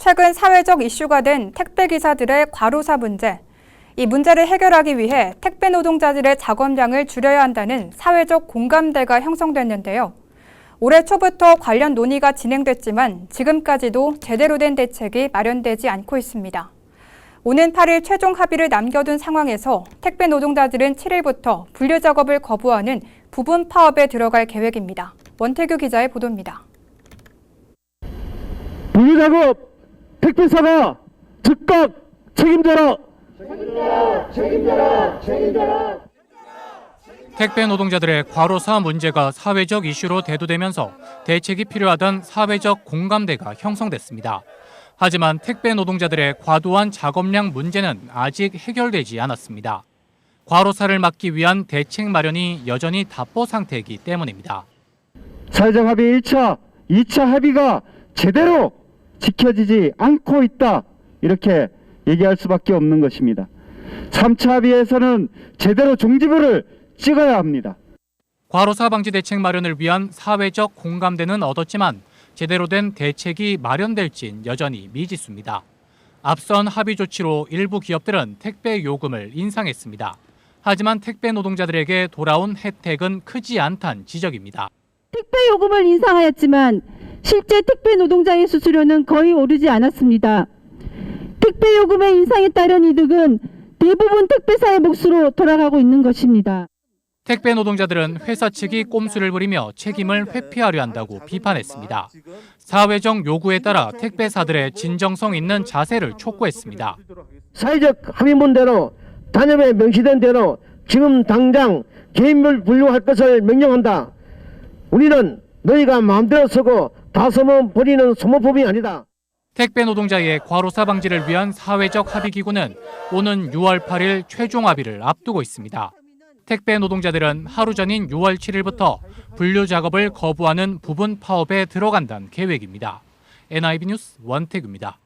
최근 사회적 이슈가 된 택배기사들의 과로사 문제. 이 문제를 해결하기 위해 택배 노동자들의 작업량을 줄여야 한다는 사회적 공감대가 형성됐는데요. 올해 초부터 관련 논의가 진행됐지만 지금까지도 제대로 된 대책이 마련되지 않고 있습니다. 오는 8일 최종 합의를 남겨둔 상황에서 택배 노동자들은 7일부터 분류 작업을 거부하는 부분 파업에 들어갈 계획입니다. 원태규 기자의 보도입니다. 분류 작업 택배사가 즉각 책임져라. 책임져라. 택배 노동자들의 과로사 문제가 사회적 이슈로 대두되면서 대책이 필요하던 사회적 공감대가 형성됐습니다. 하지만 택배 노동자들의 과도한 작업량 문제는 아직 해결되지 않았습니다. 과로사를 막기 위한 대책 마련이 여전히 답보 상태이기 때문입니다. 사회적 합의 1차, 2차 합의가 제대로 지켜지지 않고 있다. 이렇게 얘기할 수밖에 없는 것입니다. 3차 합의에서는 제대로 종지부를 찍어야 합니다. 과로사 방지 대책 마련을 위한 사회적 공감대는 얻었지만 제대로 된 대책이 마련될진 여전히 미지수입니다. 앞선 합의 조치로 일부 기업들은 택배 요금을 인상했습니다. 하지만 택배 노동자들에게 돌아온 혜택은 크지 않다는 지적입니다. 택배 요금을 인상하였지만 실제 택배 노동자의 수수료는 거의 오르지 않았습니다. 택배 요금의 인상에 따른 이득은 대부분 택배사의 몫으로 돌아가고 있는 것입니다. 택배 노동자들은 회사 측이 꼼수를 부리며 책임을 회피하려 한다고 비판했습니다. 사회적 요구에 따라 택배사들의 진정성 있는 자세를 촉구했습니다. 사회적 합의문대로 단협에 명시된 대로 지금 당장 개인별 분류할 것을 명령한다. 우리는 너희가 마음대로 쓰고 다 써버리는 소모품이 아니다. 택배 노동자의 과로사 방지를 위한 사회적 합의기구는 오는 6월 8일 최종 합의를 앞두고 있습니다. 택배 노동자들은 하루 전인 6월 7일부터 분류 작업을 거부하는 부분 파업에 들어간다는 계획입니다. NIB 뉴스 원태규입니다.